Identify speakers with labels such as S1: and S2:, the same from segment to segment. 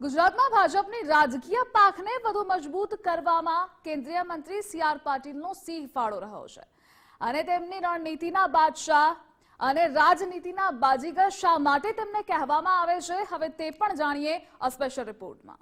S1: ગુજરાતમાં ભાજપની રાજકીય પાંખને વધુ મજબૂત કરવામાં કેન્દ્રીય મંત્રી સી.આર. પાટીલનો સિંહ ફાળો રહ્યો છે અને તેમની રણનીતિના બાદશાહ અને રાજનીતિના બાજીગર શા માટે તેમને કહેવામાં આવે છે, હવે તે પણ જાણીએ આ સ્પેશિયલ રિપોર્ટમાં।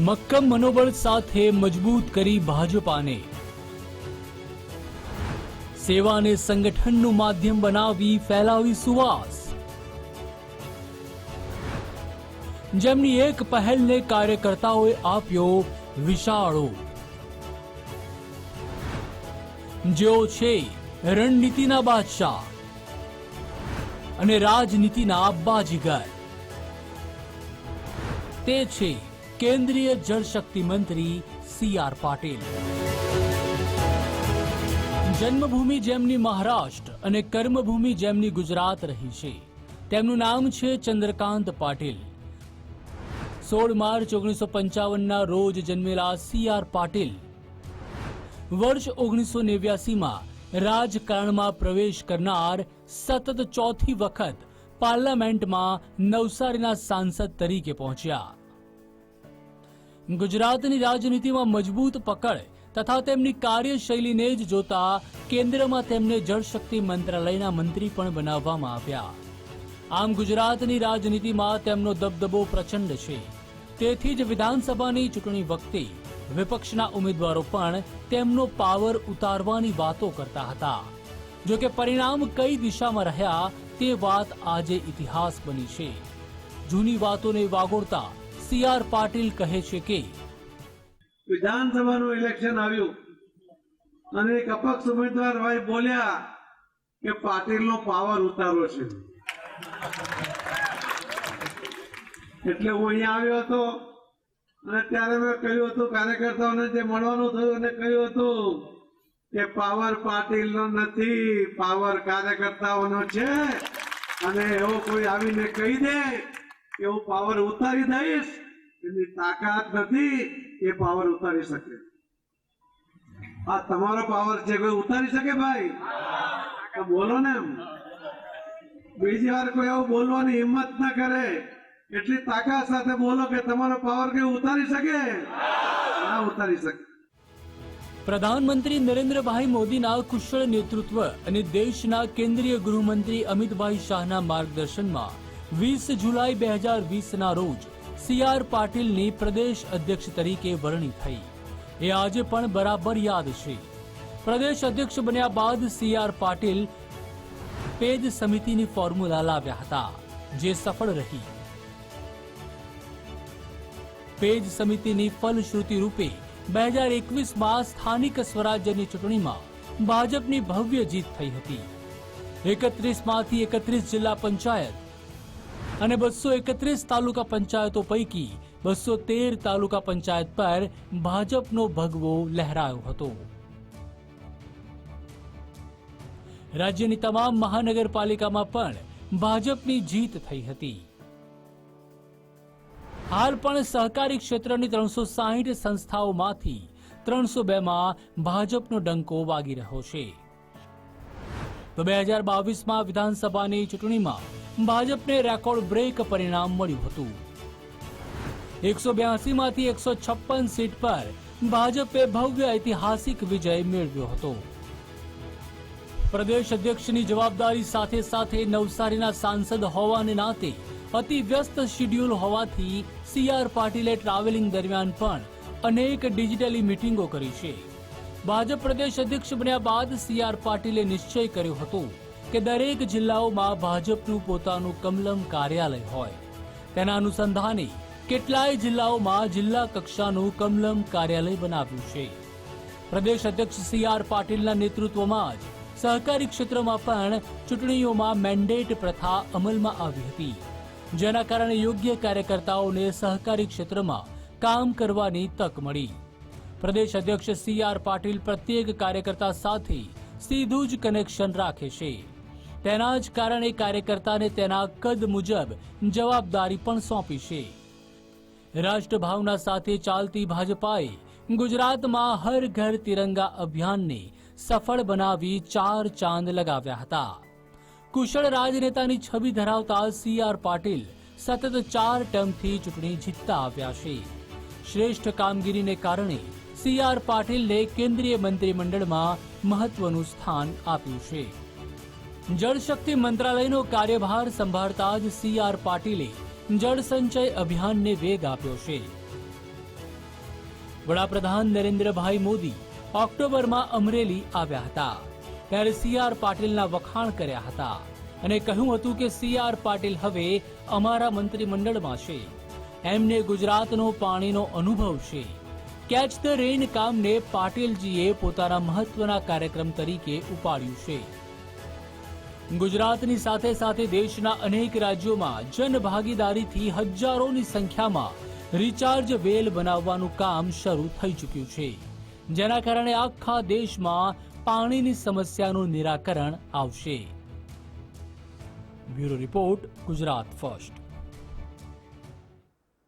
S2: મક્કમ મનોબળ સાથે મજબૂત કરી ભાજપાને, સેવાને સંગઠનનું માધ્યમ બનાવી ફેલાવી સુવાસ, જેમની એક પહેલને કાર્યકર્તાઓએ આપ્યો વિશાળો, જેઓ છે રણનીતિના બાદશાહ અને રાજનીતિના બાજીગર, તે છે કેન્દ્રીય જળશક્તિ મંત્રી સી.આર. પાટીલ। જન્મભૂમિ જેમની મહારાષ્ટ્ર અને કર્મભૂમિ જેમની ગુજરાત રહી છે, તેમનું નામ છે ચંદ્રકાંત પાટીલ। 16 માર્ચ 1955ના રોજ જન્મેલા સી.આર. પાટીલ વર્ષ 1989માં રાજકારણમાં પ્રવેશ કરનાર સતત ચોથી વખત પાર્લામેન્ટમાં નવસારીના સાંસદ તરીકે પહોંચ્યા। ગુજરાતની રાજનીતિમાં મજબૂત પકડ તથા તેમની કાર્યશૈલીને જ જોતા કેન્દ્રમાં તેમને જળશક્તિ મંત્રાલયના મંત્રી પણ બનાવવામાં આવ્યા। આમ ગુજરાતની રાજનીતિમાં તેમનો દબદબો પ્રચંડ છે, તેથી જ વિધાનસભાની ચૂંટણી વખતે વિપક્ષના ઉમેદવારો પણ તેમનો પાવર ઉતારવાની વાતો કરતા હતા। જો કે પરિણામ કઈ દિશામાં રહ્યા તે વાત આજે ઇતિહાસ બની છે। જૂની વાતોને વાગોળતા સી.આર. પાટીલ કહે છે કે
S3: વિધાનસભાનું ઇલેક્શન આવ્યું અને એક અપક્ષ ઉમેદવાર ભાઈ બોલ્યા કે પાટીલનો પાવર ઉતારો છે, એટલે હું અહીંયા આવ્યો હતો અને ત્યારે મેં કહ્યું હતું કાર્યકર્તાઓને જે મળવાનું થયું અને કહ્યું હતું કે પાવર પાટીલનો નથી, પાવર કાર્યકર્તાઓનો છે અને એવો કોઈ આવીને કહી દે કે હું પાવર ઉતારી દઈશ, એની તાકાત નથી એ પાવર ઉતારી શકે। આ તમારો પાવર છે, કોઈ ઉતારી શકે ભાઈ? તો બોલો ને, બીજી વાર કોઈ એવું બોલવાની હિંમત ના કરે, એટલી તાકાત સાથે બોલો કે તમારો પાવર કોઈ ઉતારી શકે? ના ઉતારી શકે।
S2: પ્રધાનમંત્રી નરેન્દ્રભાઈ મોદીના કુશળ નેતૃત્વ અને દેશના કેન્દ્રીય ગૃહમંત્રી અમિતભાઈ શાહના માર્ગદર્શનમાં 20 જુલાઈ 2020ના રોજ સી.આર. પાટીલની પ્રદેશ અધ્યક્ષ તરીકે વરણી થઈ, એ આજે પણ બરાબર યાદ છે। પ્રદેશ અધ્યક્ષ બન્યા બાદ સી.આર. પાટીલ પેજ સમિતિની ફોર્મ્યુલા લાવ્યા હતા, જે સફળ રહી। પેજ સમિતિની ફલશ્રુતિ રૂપે 2021માં સ્થાનિક સ્વરાજ્યની ચૂંટણીમાં ભાજપની ભવ્ય જીત થઈ હતી। 31માંથી 31 જિલ્લા પંચાયત અને 231 તાલુકા પંચાયતો પૈકી 213 તાલુકા પંચાયત પર ભાજપનો ભગવો લહેરાયો હતો। રાજ્યની તમામ મહાનગરપાલિકામાં પણ ભાજપની જીત થઈ હતી। હાલ પણ સહકારી ક્ષેત્રની 360 સંસ્થાઓમાંથી 302માં ભાજપનો ડંકો વાગી રહ્યો છે। તો 2022માં વિધાનસભાની ચૂંટણીમાં ભાજપને રેકોર્ડ બ્રેક પરિણામ મળ્યું હતું। 182માંથી 156 સીટ પર ભાજપે ભવ્ય ઐતિહાસિક વિજય મેળવ્યો હતો। પ્રદેશ અધ્યક્ષની જવાબદારી સાથે સાથે નવસારીના સાંસદ હોવાને નાતે અતિ વ્યસ્ત શેડ્યુલ હોવાથી સી.આર. પાટીલે ટ્રાવેલિંગ દરમિયાન પણ અનેક ડિજિટલી મીટિંગો કરી છે। ભાજપ પ્રદેશ અધ્યક્ષ બન્યા બાદ સી.આર. પાટીલે નિશ્ચય કર્યો હતો કે દરેક જિલ્લાઓમાં ભાજપનું પોતાનું કમલમ કાર્યાલય હોય। તેના અનુસંધાને કેટલાય જિલ્લાઓમાં જિલ્લા કક્ષાનું કમલમ કાર્યાલય બનાવ્યું છે। પ્રદેશ અધ્યક્ષ સી.આર. પાટીલના નેતૃત્વમાં જ સહકારી ક્ષેત્રમાં પણ ચૂંટણીઓમાં મેન્ડેટ પ્રથા અમલમાં આવી હતી, જેના કારણે યોગ્ય કાર્યકર્તાઓને સહકારી ક્ષેત્રમાં કામ કરવાની તક મળી। પ્રદેશ અધ્યક્ષ CR પાટીલ પ્રત્યેક કાર્યકર્તા સાથે સીધું જ કનેક્શન રાખે છે. તેના જ કારણે કાર્યકર્તાને તેના કદ મુજબ જવાબદારી પણ સોંપી છે. રાષ્ટ્રભાવના સાથે ચાલતી ભાજપાએ ગુજરાતમાં હર ઘર તિરંગા અભિયાનને સફળ બનાવી 4 ચાંદ લગાવ્યા હતા. કુશળ રાજનેતાની છબી ધરાવતા CR પાટીલ સતત 4 ટર્મથી ચૂંટણી જીતતા આવ્યા છે. શ્રેષ્ઠ કામગીરીને કારણે CR પાટીલને કેન્દ્રીય મંત્રીમંડળમાં મહત્વનું સ્થાન આપ્યું છે. જળશક્તિ મંત્રાલયનો કાર્યભાર સંભાળતા જ CR પાટીલે જળ સંચય અભિયાનને વેગ આપ્યો છે. વડાપ્રધાન નરેન્દ્રભાઈ મોદી ઓક્ટોબરમાં અમરેલી આવ્યા હતા ત્યારે CR પાટીલના વખાણ કર્યા હતા અને કહ્યું હતું કે CR પાટીલ હવે અમારા મંત્રીમંડળમાં છે. એમને ગુજરાતનો પાણીનો અનુભવ છે. કેચ ધ રેન કામને પાટીલજીએ પોતાના મહત્વના કાર્યક્રમ તરીકે ઉપાડ્યું છે. ગુજરાતની સાથે સાથે દેશના અનેક રાજ્યોમાં જનભાગીદારીથી હજારોની સંખ્યામાં રિચાર્જ વેલ બનાવવાનું કામ શરૂ થઈ ચૂક્યું છે, જેના કારણે આખા દેશમાં પાણીની સમસ્યાનું નિરાકરણ આવશે. Bureau report, Gujarat first.